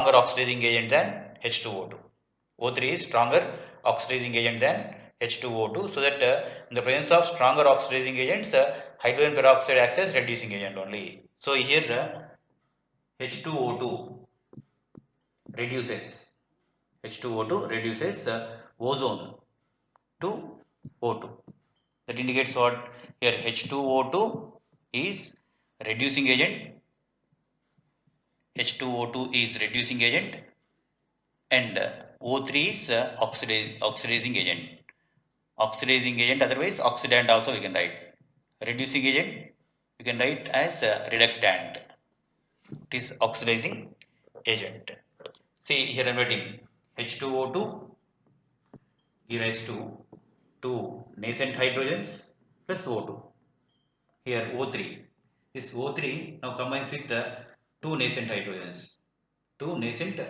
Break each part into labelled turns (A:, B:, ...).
A: stronger oxidizing agent than H2O2. O3 is stronger oxidizing agent than H2O2, so that in the presence of stronger oxidizing agents, hydrogen peroxide acts as reducing agent only. So here H2O2 reduces ozone to O2. That indicates what? Here H2O2 is reducing agent. H2O2 is reducing agent, and O3 is oxidizing agent. Oxidizing agent, otherwise oxidant also we can write. Reducing agent we can write as reductant. It is oxidizing agent. See here I am writing H2O2 gives to two nascent hydrogens plus O2. Here O3. This O3 now combines with the two nascent hydrogens. Two nascent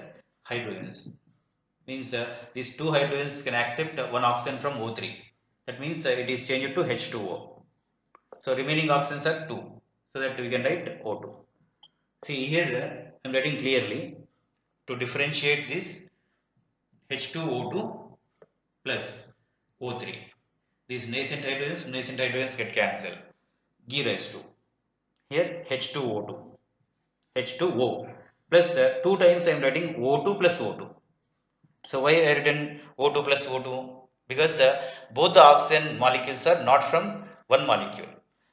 A: hydrogens. Means these two hydrogens can accept one oxygen from O3. That means it is changed to H2O. So remaining oxygens are 2. So that we can write O2. See here I am writing clearly to differentiate this H2O2 plus O3. These nascent hydrogens get cancelled. Give rise to here H2O2. H2O plus 2 times I am writing O2 plus O2. So why I written O2 plus O2? Because both the oxygen molecules are not from one molecule.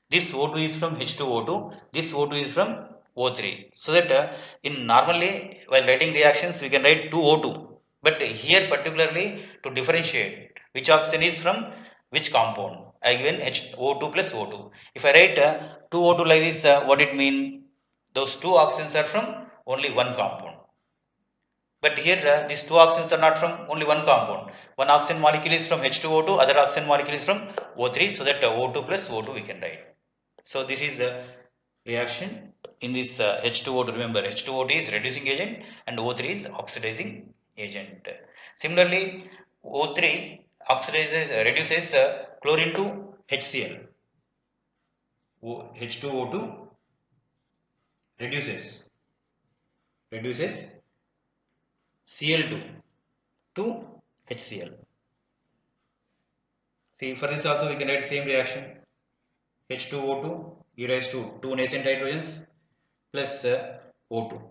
A: This O2 is from H2O2, this O2 is from O3. So that in normally while writing reactions we can write 2O2. But here particularly to differentiate which oxygen is from which compound, I given HO2 plus O2. If I write 2O2 like this, what it mean? Those two oxygens are from only one compound. But here these two oxygens are not from only one compound. One oxygen molecule is from H2O2, other oxygen molecule is from O3, so that O2 plus O2 we can write. So this is the reaction in this H2O2. Remember H2O2 is reducing agent and O3 is oxidizing agent. Similarly O3 reduces chlorine to HCl. H2O2 reduces Cl2 to HCl. See, for this also we can write same reaction. H2O2 gives rise to two nascent hydrogens plus O2.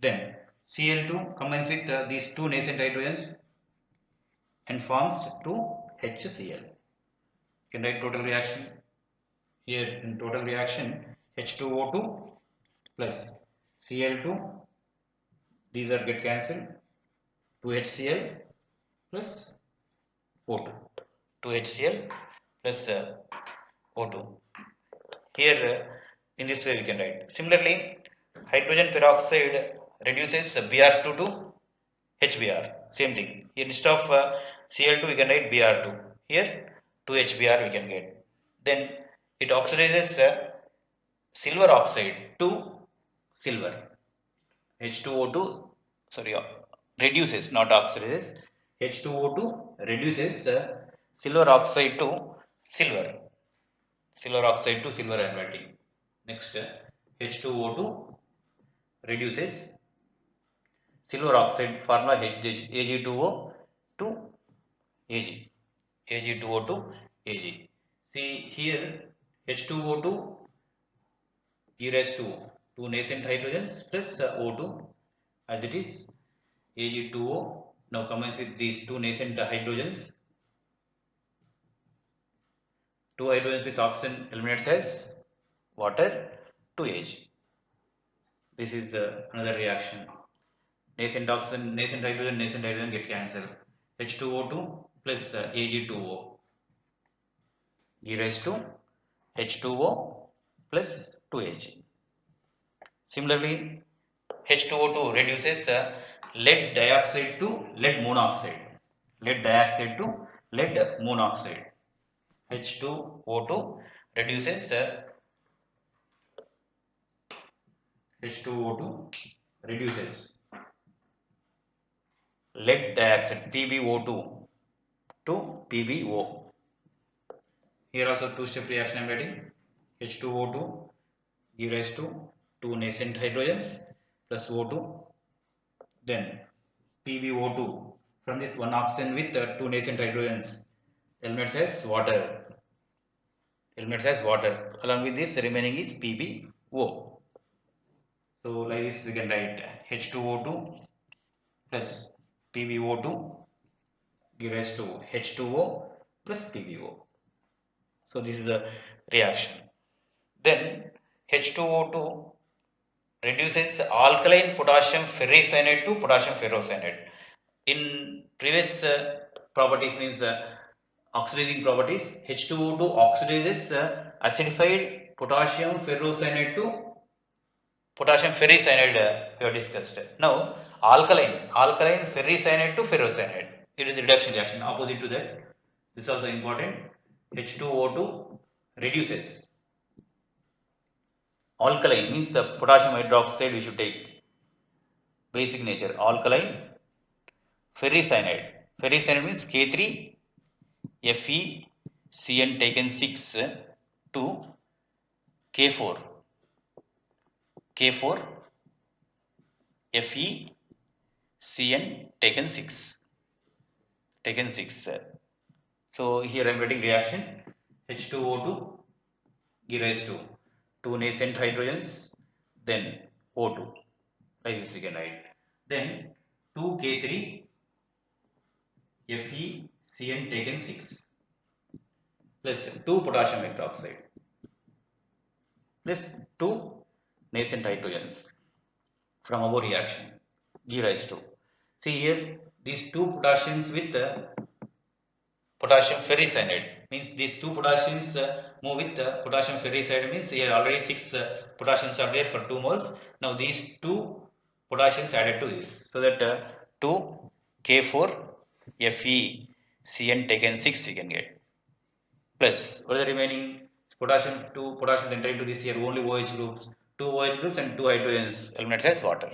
A: Then Cl2 combines with these two nascent hydrogens and forms two HCl. You can write total reaction. Here in total reaction H2O2 plus Cl2, these are get cancelled, 2HCl plus O2. 2HCl plus O2. Here in this way we can write. Similarly, hydrogen peroxide reduces Br2 to HBr. Same thing. Here instead of Cl2 we can write Br2. Here 2HBr we can get. Then it oxidizes silver oxide to silver. H2O2 reduces, not oxidizes. H2O2 reduces silver oxide to silver. Silver oxide to silver I am writing. Next H2O2 reduces silver oxide formula Ag2O to Ag. Ag2O to Ag. See here H2O2 gives to two nascent hydrogens plus O2 as it is Ag2O now combines with these two nascent hydrogens. Two hydrogens with oxygen eliminates as water to Ag. This is the another reaction. Nascent oxygen, nascent hydrogen get cancelled. H2O2 plus Ag2O gives to H2O plus 2Ag. Similarly, H2O2 reduces lead dioxide to lead monoxide. Lead dioxide to lead monoxide. H2O2 reduces H2O2 reduces lead dioxide PbO2 to PbO. Here also two-step reaction I am writing. H2O2 gives rise to two nascent hydrogens plus O2. then PbO2. From this one oxygen with two nascent hydrogens eliminates as water. Eliminates as water. Along with this, the remaining is PbO. So like this, we can write H2O2 plus PbO2 gives to H2O plus PbO. So this is the reaction. Then H2O2 reduces alkaline potassium ferricyanide to potassium ferrocyanide. In previous properties means oxidizing properties, H2O2 oxidizes acidified potassium ferrocyanide to potassium ferricyanide we have discussed. Now alkaline ferricyanide to ferrocyanide. It is a reduction reaction. Opposite to that, this is also important. H2O2 reduces. Alkaline means potassium hydroxide we should take. Basic nature. Alkaline ferricyanide. Ferricyanide means K3 FeCN taken 6 to K4. K4 FeCN taken 6. Taken 6. So here I am writing reaction. H2O2 gives to two nascent hydrogens, then O2. Like this we can write. Then 2K3 FeCN taken 6 plus 2 potassium hydroxide plus 2 nascent hydrogens from our reaction give rise to. See here, these two potassiums with potassium ferricyanide means these two potassiums move with potassium ferricyanide means here already 6 potassiums are there for 2 moles. Now these two potassiums added to this, so that 2 K4 FeCN taken 6 you can get, plus what are the remaining potassium, 2 potassiums enter into this here only OH groups, 2 OH groups and 2 hydrogens eliminates as water.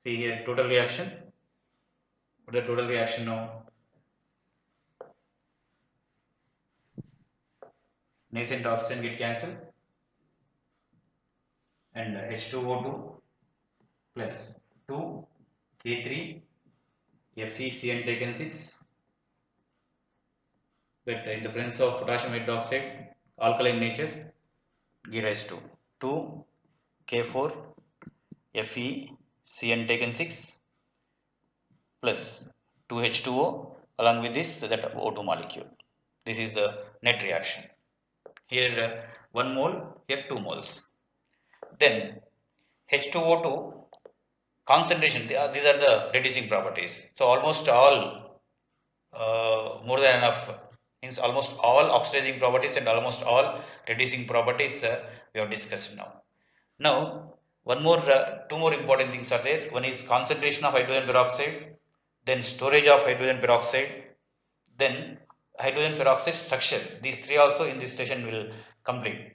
A: See here total reaction. What is the total reaction now? Nascent oxygen get cancelled and H2O2 plus 2 K3 FeCN taken 6, but in the presence of potassium hydroxide alkaline nature give rise to 2 K4 FeCN taken 6 plus 2 H2O along with this that O2 molecule. This is the net reaction. Here 1 mole, here 2 moles. Then H2O2 concentration, these are the reducing properties. So almost all more than enough, means almost all oxidizing properties and almost all reducing properties we have discussed now. Now two more important things are there. One is concentration of hydrogen peroxide, then storage of hydrogen peroxide, then hydrogen peroxide structure. These three also in this session will complete.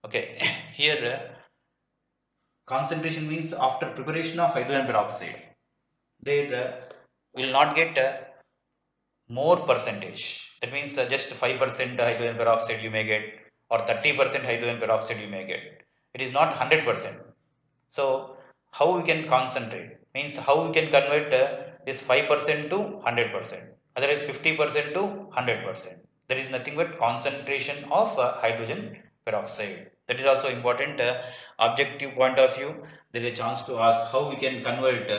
A: Okay, here concentration means after preparation of hydrogen peroxide, there will not get more percentage. That means just 5% hydrogen peroxide you may get, or 30% hydrogen peroxide you may get. It is not 100%. So how we can concentrate? Means how we can convert this 5% to 100%, otherwise 50% to 100%. There is nothing but concentration of hydrogen peroxide. That is also important objective point of view. There is a chance to ask how we can convert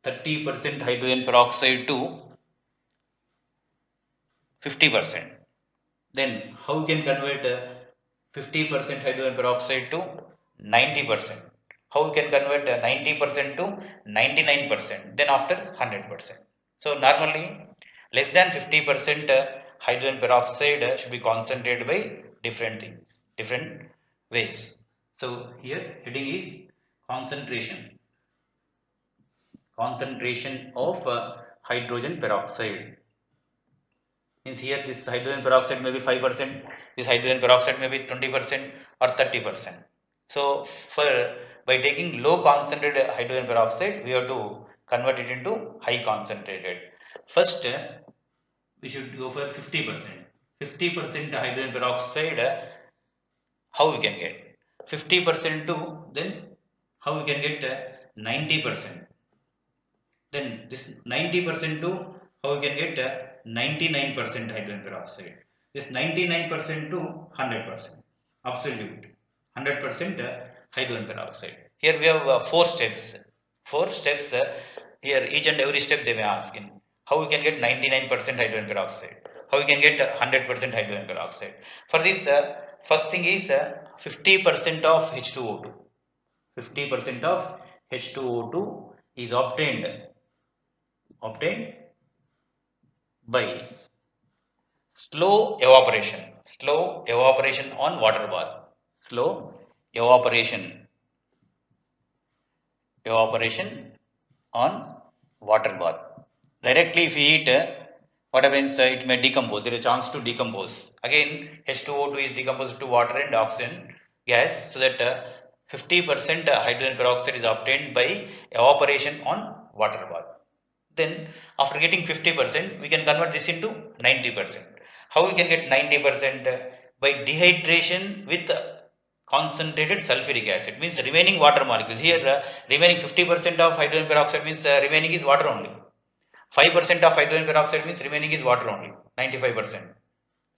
A: 30% hydrogen peroxide to 50%. Then how we can convert 50% hydrogen peroxide to 90%? How we can convert 90% to 99%? Then after 100%. So normally less than 50% hydrogen peroxide should be concentrated by different things, different ways. So here heading is concentration. Concentration of hydrogen peroxide. Means here this hydrogen peroxide may be 5%, this hydrogen peroxide may be 20% or 30%. So by taking low concentrated hydrogen peroxide, we have to convert it into high concentrated. First, we should go for 50%. 50% hydrogen peroxide, how we can get? 50% to then how we can get 90%. Then this 90% to how we can get 99% hydrogen peroxide. This 99% to 100%. Absolute 100% hydrogen peroxide. Here we have four steps. Four steps. Here each and every step they may ask in how we can get 99% hydrogen peroxide. How we can get 100% hydrogen peroxide. For this, first thing is 50% of H2O2. 50% of H2O2 is obtained by slow evaporation on water bath, slow evaporation on water bath. Directly if we heat, what happens, it may decompose, there is a chance to decompose. Again H2O2 is decomposed to water and oxygen gas, so that 50% hydrogen peroxide is obtained by evaporation on water bath. Then after getting 50%, we can convert this into 90%. How we can get 90%? By dehydration with concentrated sulfuric acid, means remaining water molecules. Here remaining 50% of hydrogen peroxide means remaining is water only. 5% of hydrogen peroxide means remaining is water only, 95%.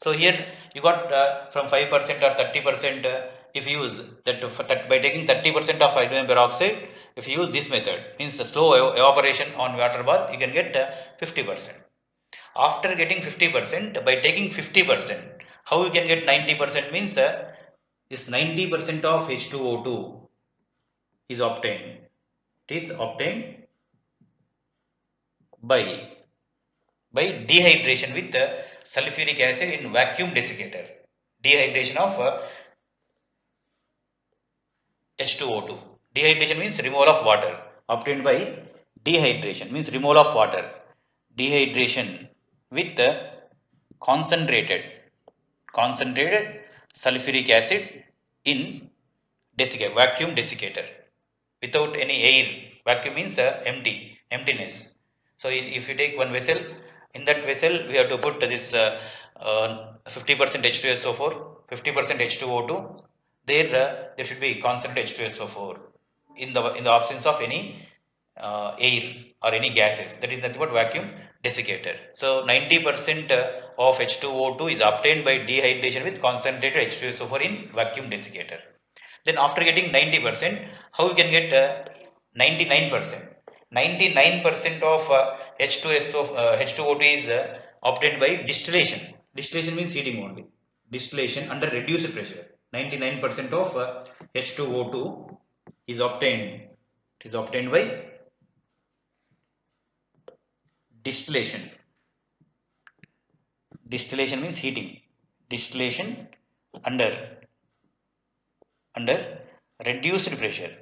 A: So here you got from 5% or 30%, if you use that, by taking 30% of hydrogen peroxide, if you use this method, means the slow evaporation on water bath, you can get 50%. After getting 50%, by taking 50%, how you can get 90%? Means this 90% of H2O2 is obtained. It is obtained by dehydration with sulfuric acid in vacuum desiccator. Dehydration of H2O2. Dehydration means removal of water. Obtained by dehydration means removal of water. Dehydration with concentrated sulfuric acid in vacuum desiccator, without any air. Vacuum means emptiness. So if you take one vessel, in that vessel we have to put this 50% H2SO4, 50% H2O2. There should be constant H2SO4 in the absence of any air or any gases. That is nothing but vacuum desiccator. So 90% of H2O2 is obtained by dehydration with concentrated H2SO4 in vacuum desiccator. Then after getting 90%, how you can get 99%? 99% of H2O2 is obtained by distillation. Distillation means heating only. Distillation under reduced pressure. 99% of H2O2 is obtained by distillation. Distillation means heating. Distillation under reduced pressure.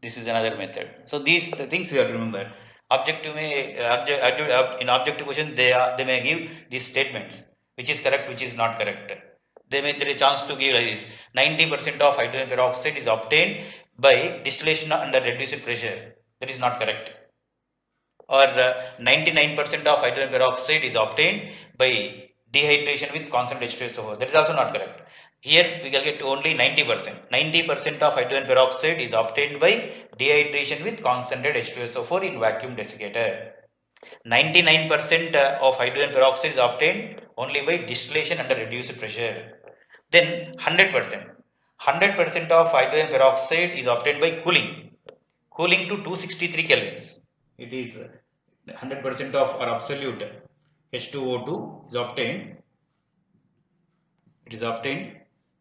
A: This is another method. So these things we have to remember. In objective questions, they may give these statements, which is correct, which is not correct. There is a chance to give like this: 90% of hydrogen peroxide is obtained by distillation under reduced pressure. That is not correct. Or 99% of hydrogen peroxide is obtained by dehydration with constant H2SO4. That is also not correct. Here we will get only 90%. 90% of hydrogen peroxide is obtained by dehydration with concentrated H2SO4 in vacuum desiccator. 99% of hydrogen peroxide is obtained only by distillation under reduced pressure. Then 100%. 100% of hydrogen peroxide is obtained by cooling to 263 kelvins. It is 100% of our absolute H2O2 is obtained. It is obtained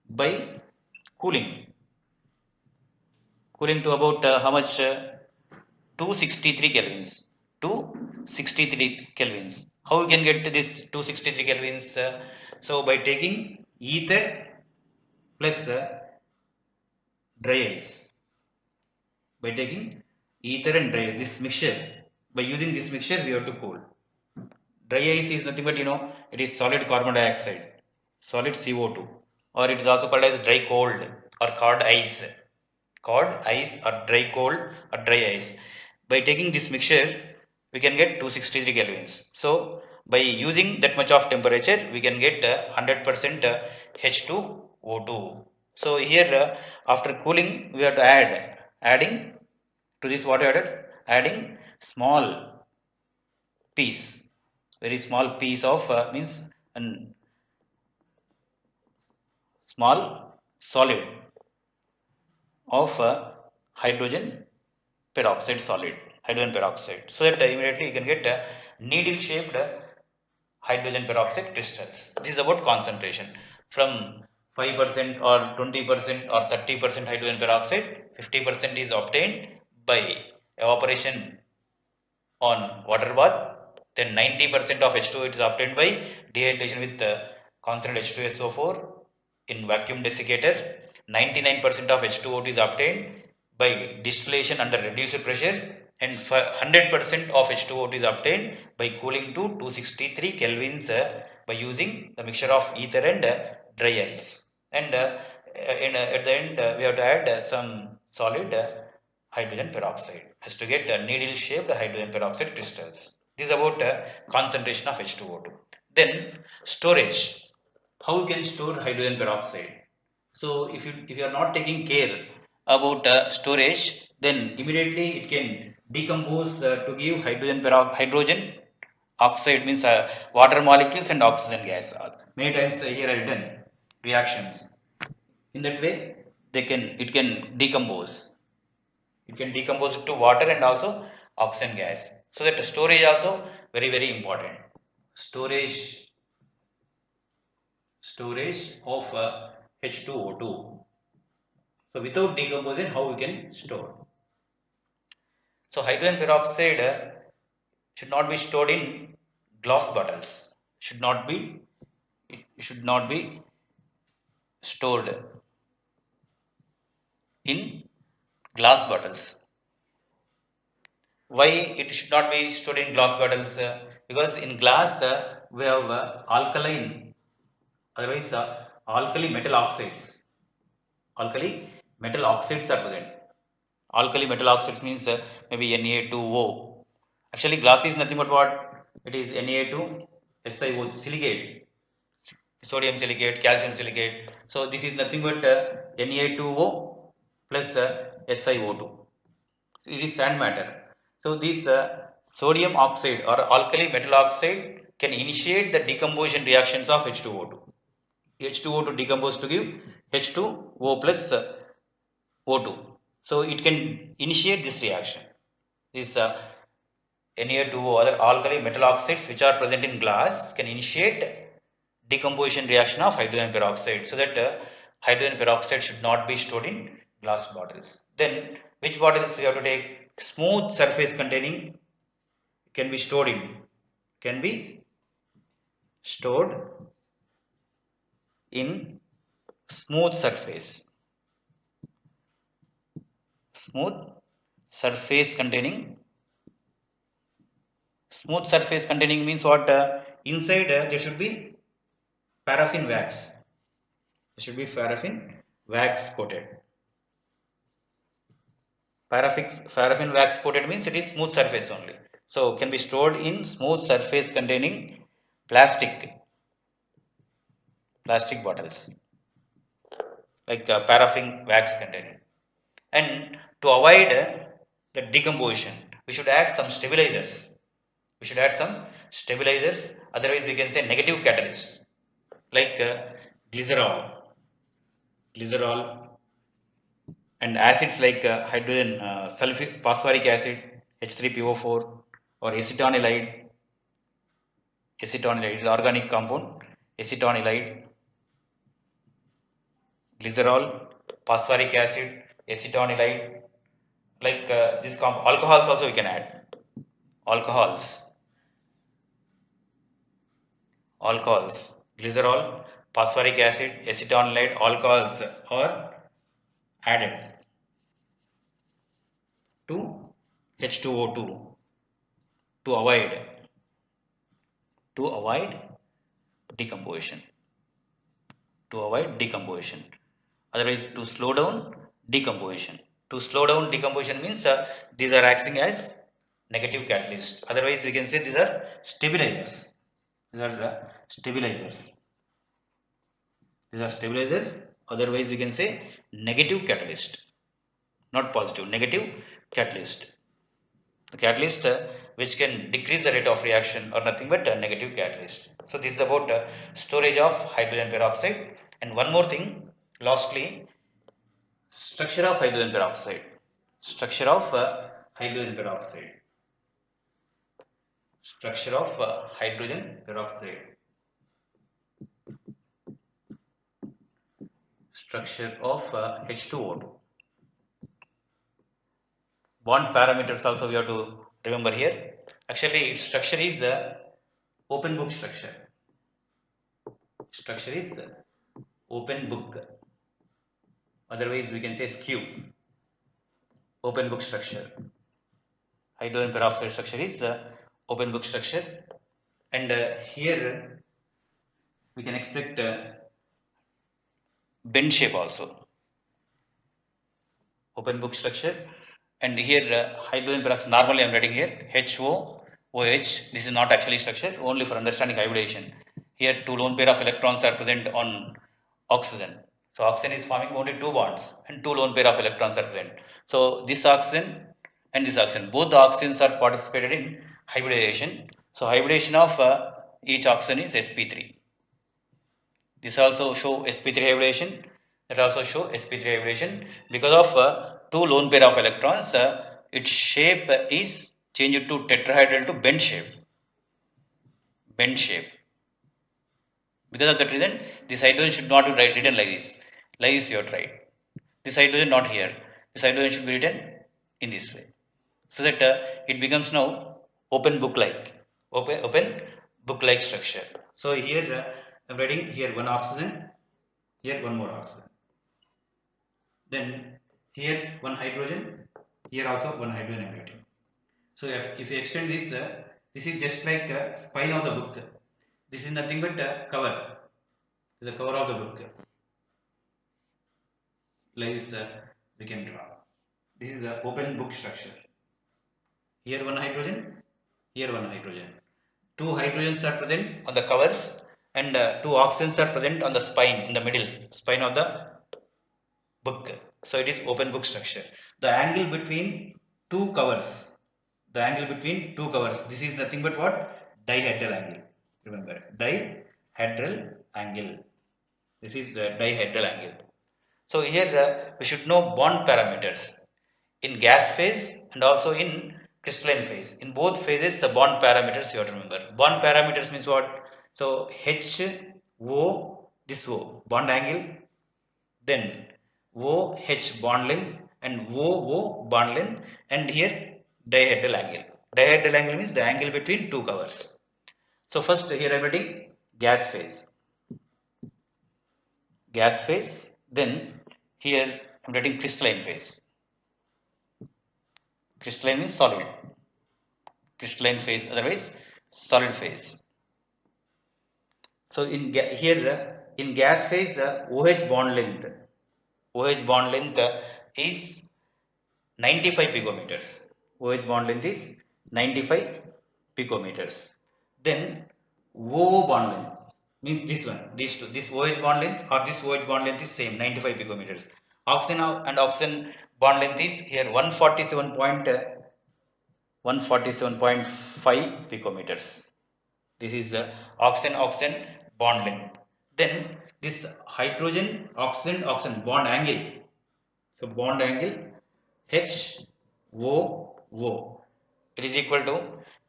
A: by cooling to about how much? 263 kelvins. 263 kelvins. How we can get this 263 kelvins? So by taking ether plus dry ice. By taking ether and dry ice, this mixture. By using this mixture, we have to cool. Dry ice is nothing but it is solid carbon dioxide, solid CO2, or it is also called as dry cold or cod ice. Cod ice or dry cold or dry ice. By taking this mixture, we can get 263 kelvins. So by using that much of temperature, we can get 100% H2O2. So here after cooling we have to adding to this what added? Adding small piece, very small piece of means an small solid of hydrogen peroxide solid, hydrogen peroxide, so that immediately you can get needle shaped hydrogen peroxide crystals. This is about concentration from 5% or 20% or 30% hydrogen peroxide, 50% is obtained by evaporation on water bath, then 90% of H2O is obtained by dehydration with concentrated H2SO4 in vacuum desiccator, 99% of H2O is obtained by distillation under reduced pressure, and 100% of H2O is obtained by cooling to 263 kelvins by using the mixture of ether and dry ice. And at the end we have to add some solid hydrogen peroxide has to get needle shaped hydrogen peroxide crystals. This is about concentration of H2O2. Then storage. How you can store hydrogen peroxide? So if you are not taking care about storage, then immediately it can decompose to give hydrogen oxide means water molecules and oxygen gas. Many times here I written reactions. In that way, it can decompose. It can decompose to water and also oxygen gas. So that storage also very important. Storage of H2O2. So without decomposition, how we can store? So hydrogen peroxide should not be stored in glass bottles. It should not be stored in glass bottles. Why it should not be stored in glass bottles? Because in glass we have alkaline, otherwise alkali metal oxides. Alkali metal oxides are present. Alkali metal oxides means maybe Na2O. Actually, glass is nothing but what? It is Na2 SiO silicate, sodium silicate, calcium silicate. So this is nothing but Na2O plus SiO2. It is sand matter. So this sodium oxide or alkali metal oxide can initiate the decomposition reactions of H2O2. H2O2 decompose to give H2O plus O2. So it can initiate this reaction. This Na2O other alkali metal oxides which are present in glass can initiate decomposition reaction of hydrogen peroxide, so that hydrogen peroxide should not be stored in glass bottles. Then which bottles you have to take? Smooth surface containing can be stored in smooth surface containing means what? Inside there should be paraffin wax. There should be paraffin wax coated. Paraffin wax coated means it is smooth surface only. So can be stored in smooth surface containing plastic bottles, like paraffin wax containing. And to avoid the decomposition, we should add some stabilizers. Otherwise we can say negative catalyst, like glycerol and acids like hydrogen phosphoric acid H3PO4 or acetonylide is organic compound. Acetonylide, glycerol, phosphoric acid, acetonylide, like this alcohols also we can add. Alcohols, glycerol, phosphoric acid, acetonylide, alcohols are added to H2O2 to avoid decomposition. Otherwise, to slow down decomposition. To slow down decomposition means these are acting as negative catalysts. Otherwise, we can say these are stabilizers. Otherwise, we can say negative catalyst, not positive, negative catalyst. The catalyst which can decrease the rate of reaction or nothing but a negative catalyst. So this is about storage of hydrogen peroxide. And one more thing, lastly, structure of hydrogen peroxide. Structure of hydrogen peroxide. Structure of hydrogen peroxide. Structure of H2O2. Bond parameters also we have to remember here. Actually, its structure is open book structure. Structure is open book. Otherwise, we can say skew. Open book structure. Hydrogen peroxide structure is open book structure, and here we can expect bend shape also. Open book structure, and here hydrogen peroxide. Normally, I am writing here HOOH. This is not actually structure, only for understanding hybridization. Here, two lone pair of electrons are present on oxygen. So oxygen is forming only two bonds, and two lone pair of electrons are present. So this oxygen and this oxygen, both the oxygens are participated in hybridization. So hybridization of each oxygen is sp3. This also show sp3 hybridization. That also show sp3 hybridization because of two lone pair of electrons. Its shape is changed to tetrahedral to bend shape. Bend shape. Because of that reason, this hydrogen should not be written like this. Like this you have tried. This hydrogen not here. This hydrogen should be written in this way. So that it becomes now open book like. Open book like structure. So here I am writing here one oxygen, here one more oxygen. Then here one hydrogen, here also one hydrogen I am writing. So if you extend this, this is just like spine of the book. This is nothing but cover. This is the cover of the book. Like this we can draw. This is the open book structure. Here one hydrogen, here one hydrogen. Two hydrogens are present on the covers, and two oxygens are present on the spine, in the middle, spine of the book. So it is open book structure. The angle between two covers, this is nothing but what? Dihedral angle. Remember, dihedral angle. This is dihedral angle. So here we should know bond parameters in gas phase and also in crystalline phase. In both phases, the bond parameters you have to remember. Bond parameters means what? So H, O, this O, bond angle, then OH bond length and OO bond length, and here dihedral angle. Dihedral angle means the angle between two covers. So first here I am writing gas phase. Gas phase, then here I am writing crystalline phase. Crystalline means solid. Crystalline phase, otherwise solid phase. So in here in gas phase, OH bond length is 95 picometers. OH bond length is 95 picometers. Then OO bond length means this one, these two, this OH bond length or this OH bond length is same, 95 picometers. Oxygen and oxygen bond length is here 147.5 picometers. This is the oxygen bond length. Then this hydrogen oxygen bond angle. So bond angle HOO. It is equal to,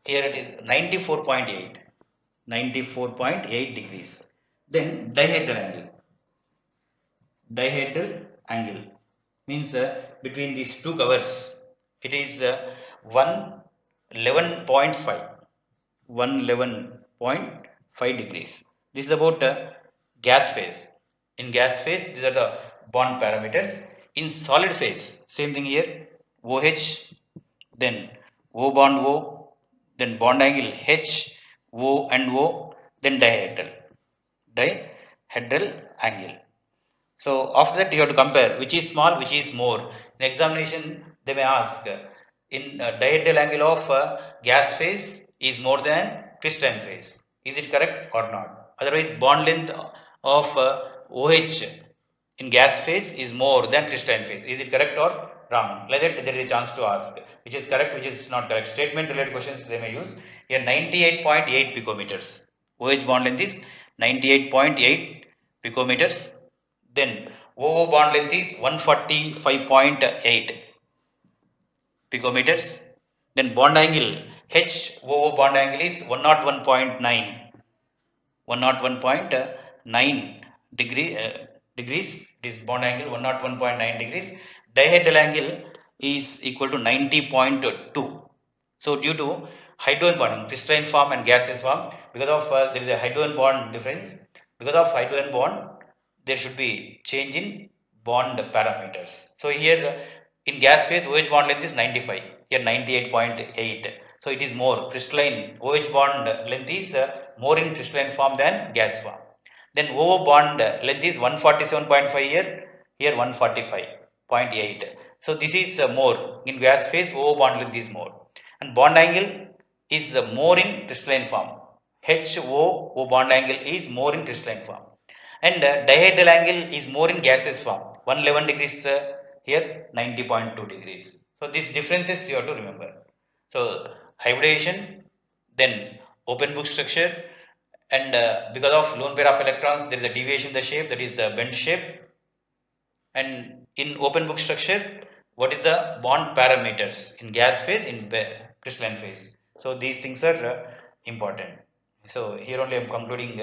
A: here it is 94.8 degrees. Then dihedral angle means between these two covers it is 111.5 degrees. This is about gas phase. In gas phase, these are the bond parameters. In solid phase, same thing here, OH, then O bond O, then bond angle H, O and O, then dihedral angle. So after that you have to compare which is small, which is more. In examination they may ask in dihedral angle of gas phase is more than crystalline phase. Is it correct or not? Otherwise bond length of OH in gas phase is more than crystalline phase. Is it correct or wrong? Like that there is a chance to ask which is correct, which is not correct. Statement related questions they may use. Here 98.8 picometers. OH bond length is 98.8 picometers. Then OO bond length is 145.8 picometers. Then bond angle HOO bond angle is 101.9 101.9 degrees. This bond angle 101.9 degrees. Dihedral angle is equal to 90.2. So due to hydrogen bonding, crystalline form and gaseous form, because of there is a hydrogen bond difference. Because of hydrogen bond, there should be change in bond parameters. So here in gas phase, OH bond length is 95. Here 98.8. So it is more crystalline. OH bond length is more in crystalline form than gas form. Then OO bond length is 147.5 here. Here 145.8. So this is more in gas phase. OO bond length is more, and bond angle is more in crystalline form. HOO bond angle is more in crystalline form, and dihedral angle is more in gaseous form. 111 degrees here 90.2 degrees. So these differences you have to remember. So hybridization, then open book structure, and because of lone pair of electrons there is a deviation in the shape, that is the bend shape. And in open book structure, what is the bond parameters in gas phase, in crystalline phase. So these things are important. So here only I am concluding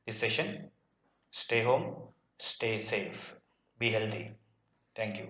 A: this session. Stay home, stay safe, be healthy. Thank you.